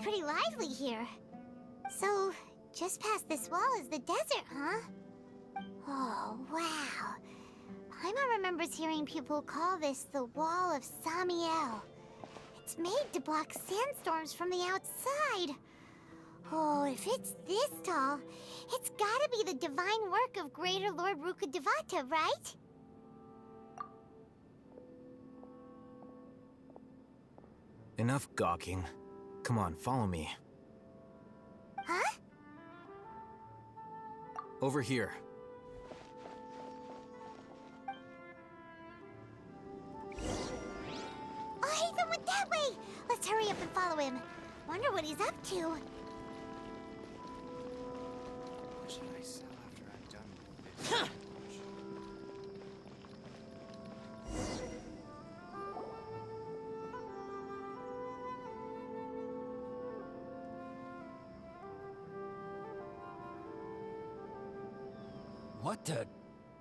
pretty lively here. So, just past this wall is the desert, huh? Oh, wow. Paimon remembers hearing people call this the Wall of Samiel. It's made to block sandstorms from the outside. Oh, if it's this tall, it's gotta be the divine work of Greater Lord Rukkhadevata, right? Enough gawking. Come on, follow me. Huh? Over here. Oh, Haytham went that way! Let's hurry up and follow him. Wonder what he's up to. What should I sell after I'm done with this? What the?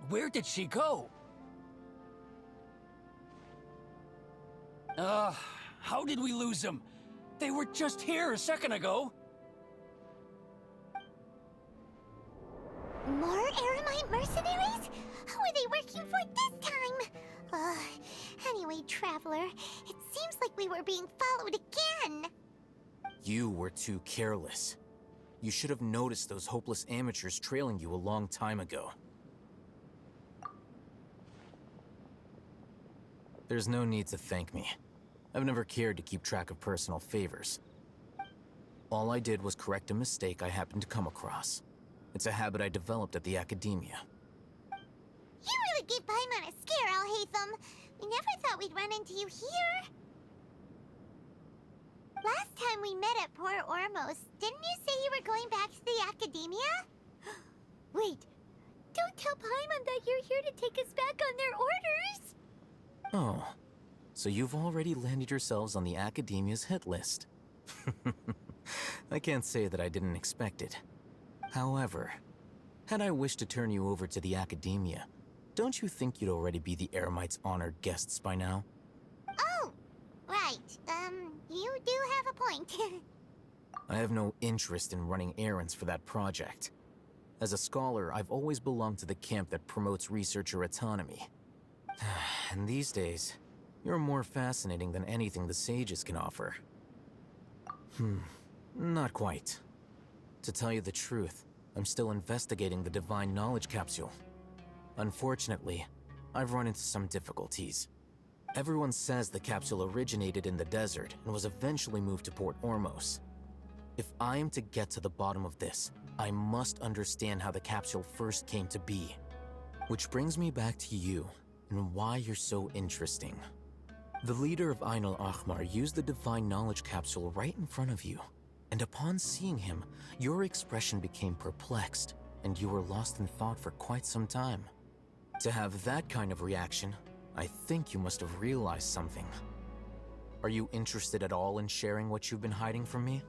Where did she go? How did we lose them? They were just here a second ago. More Eremite mercenaries? Who are they working for this time? Anyway, Traveler, it seems like we were being followed again. You were too careless. You should have noticed those hopeless amateurs trailing you a long time ago. There's no need to thank me. I've never cared to keep track of personal favors. All I did was correct a mistake I happened to come across. It's a habit I developed at the academia. You really gave Paimon a scare, Al-Haytham. We never thought we'd run into you here. Last time we met at Port Ormos, didn't you say you were going back to the academia? Wait, don't tell Paimon that you're here to take us back on their orders! Oh, so you've already landed yourselves on the academia's hit list. I can't say that I didn't expect it. However, had I wished to turn you over to the academia, don't you think you'd already be the Eremites' honored guests by now? Oh, right. You do have a point. I have no interest in running errands for that project. As a scholar, I've always belonged to the camp that promotes researcher autonomy. And these days, you're more fascinating than anything the sages can offer. Not quite. To tell you the truth, I'm still investigating the divine knowledge capsule. Unfortunately, I've run into some difficulties. Everyone says the capsule originated in the desert and was eventually moved to Port Ormos. If I am to get to the bottom of this, I must understand how the capsule first came to be. Which brings me back to you and why you're so interesting. The leader of Ayn Al-Ahmar used the divine knowledge capsule right in front of you, and upon seeing him, your expression became perplexed, and you were lost in thought for quite some time. To have that kind of reaction, I think you must have realized something. Are you interested at all in sharing what you've been hiding from me?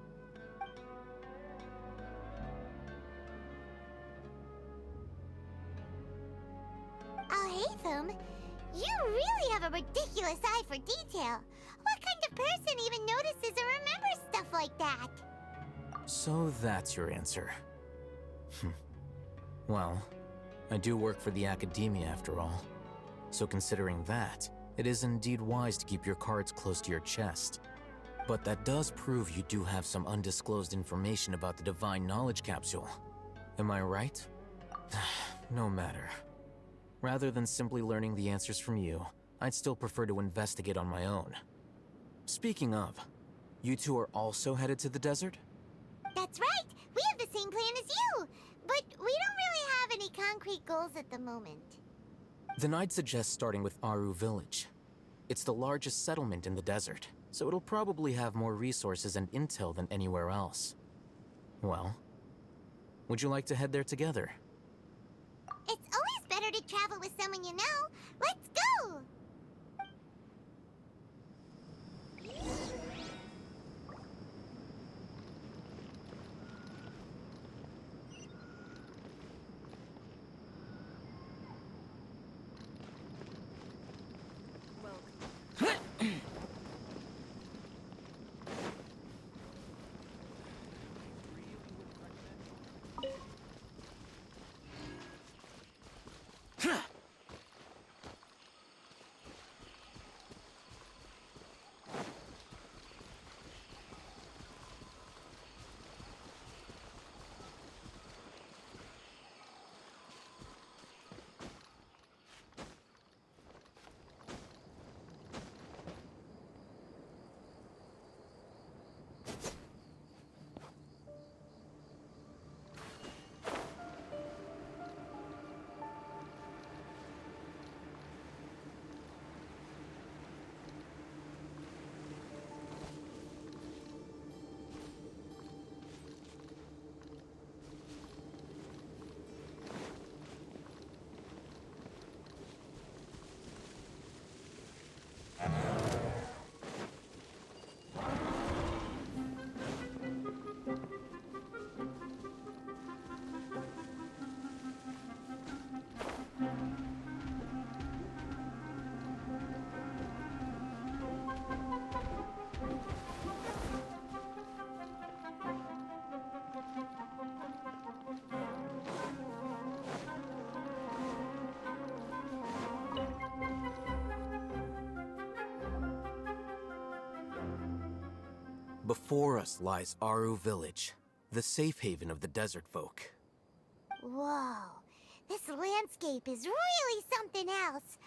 Al-Haytham, you really have a ridiculous eye for detail. What kind of person even notices or remembers stuff like that? So that's your answer. Well, I do work for the academia after all. So considering that, it is indeed wise to keep your cards close to your chest. But that does prove you do have some undisclosed information about the divine knowledge capsule. Am I right? No matter. Rather than simply learning the answers from you, I'd still prefer to investigate on my own. Speaking of, you two are also headed to the desert? That's right! We have the same plan as you! But we don't really have any concrete goals at the moment. Then I'd suggest starting with Aru Village. It's the largest settlement in the desert, so it'll probably have more resources and intel than anywhere else. Well, would you like to head there together? It's always better to travel with someone you know. Let's go! Before us lies Aru Village, the safe haven of the desert folk. Whoa, this landscape is really something else.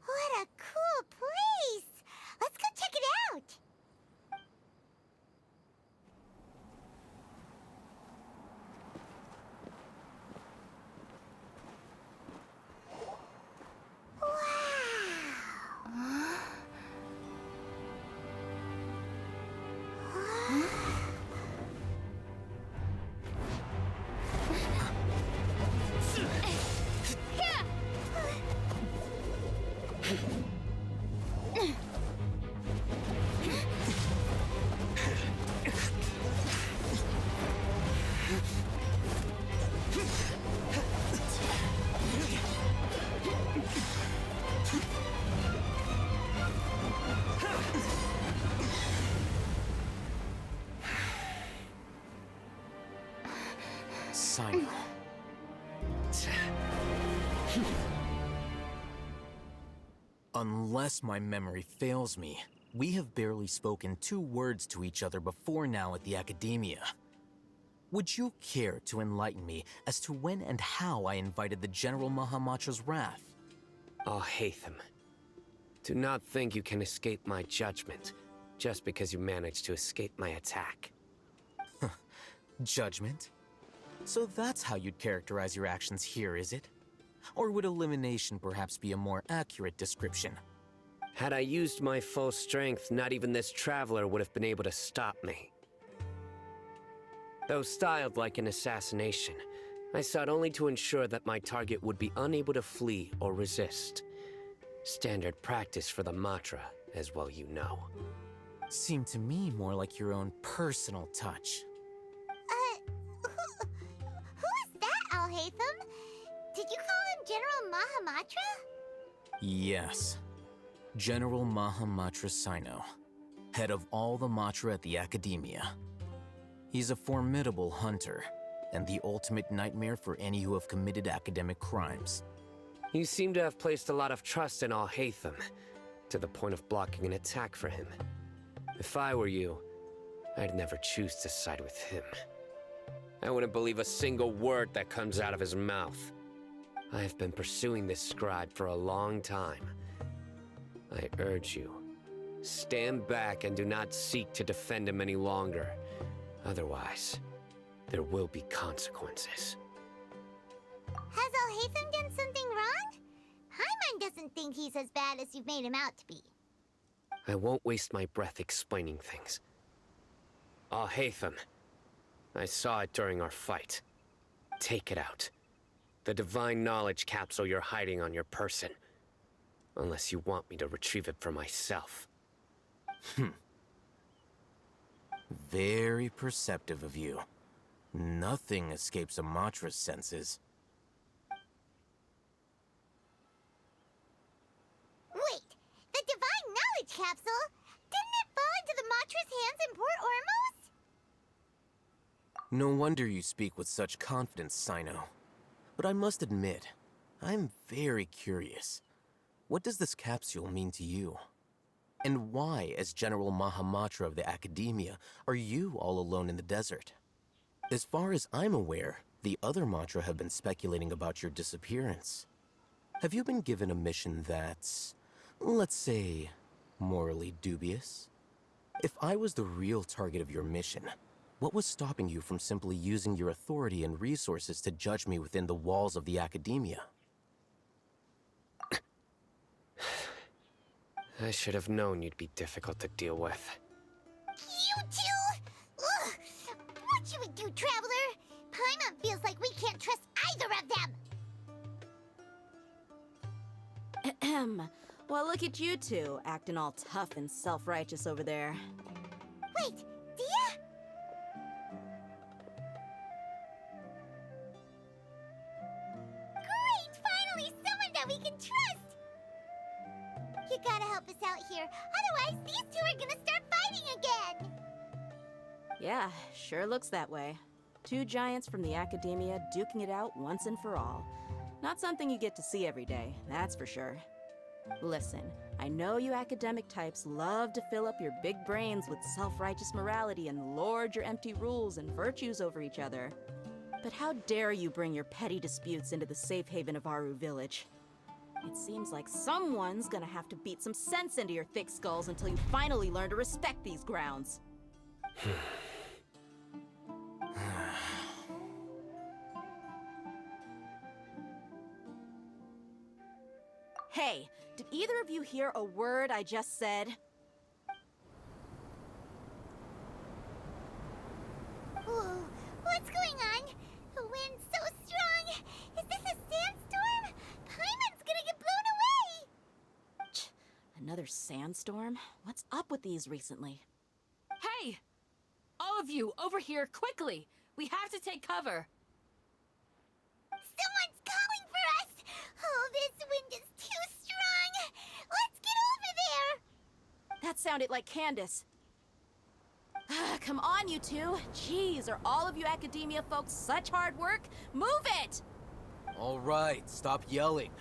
What a cool place! Let's go check it out! Sino. Unless my memory fails me, we have barely spoken 2 words to each other before now at the Academia. Would you care to enlighten me as to when and how I invited the General Maham Matra's wrath? Al-Haytham, do not think you can escape my judgment just because you managed to escape my attack. Judgment? So that's how you'd characterize your actions here, is it? Or would elimination perhaps be a more accurate description? Had I used my full strength, not even this traveler would have been able to stop me. Though styled like an assassination, I sought only to ensure that my target would be unable to flee or resist. Standard practice for the Matra, as well you know. Seemed to me more like your own personal touch. Who is that, Al-Haytham? Did you call him General Maham Matra? Yes. General Maham Matra Sino, head of all the Matra at the Academia. He's a formidable hunter, and the ultimate nightmare for any who have committed academic crimes. You seem to have placed a lot of trust in Al-Haytham, to the point of blocking an attack for him. If I were you, I'd never choose to side with him. I wouldn't believe a single word that comes out of his mouth. I have been pursuing this scribe for a long time. I urge you, stand back and do not seek to defend him any longer. Otherwise, there will be consequences. Has Al-Haytham done something wrong? Paimon doesn't think he's as bad as you've made him out to be. I won't waste my breath explaining things. Al-Haytham, I saw it during our fight. Take it out. The divine knowledge capsule you're hiding on your person. Unless you want me to retrieve it for myself. Very perceptive of you. Nothing escapes a Matra's senses. Wait, the divine knowledge capsule? Didn't it fall into the Matra's hands in Port Ormos? No wonder you speak with such confidence, Sino. But I must admit, I'm very curious. What does this capsule mean to you? And why, as General Maham Matra of the Academia, are you all alone in the desert? As far as I'm aware, the other Matra have been speculating about your disappearance. Have you been given a mission that's, let's say, morally dubious? If I was the real target of your mission, what was stopping you from simply using your authority and resources to judge me within the walls of the Academia? I should have known you'd be difficult to deal with. You two? Ugh! What you would do, Traveler? Paimon feels like we can't trust either of them! Ahem. Well, look at you two, acting all tough and self-righteous over there. Wait, Dia? Great! Finally, someone that we can trust! You gotta help us out here, otherwise these two are gonna start fighting again! Yeah, sure looks that way. 2 giants from the Academia duking it out once and for all. Not something you get to see every day, that's for sure. Listen, I know you academic types love to fill up your big brains with self-righteous morality and lord your empty rules and virtues over each other. But how dare you bring your petty disputes into the safe haven of Aru Village? It seems like someone's gonna have to beat some sense into your thick skulls until you finally learn to respect these grounds. Hey, did either of you hear a word I just said? Whoa, what's going on? The wind's so strong. Is this a sandstorm? Paimon's gonna get blown away. Another sandstorm? What's up with these recently? Hey! All of you, over here, quickly! We have to take cover! Someone's calling for us. Oh, this wind is too strong. Let's get over there. That sounded like Candace. Come on, you two. Jeez, are all of you academia folks such hard work? Move it! All right, stop yelling.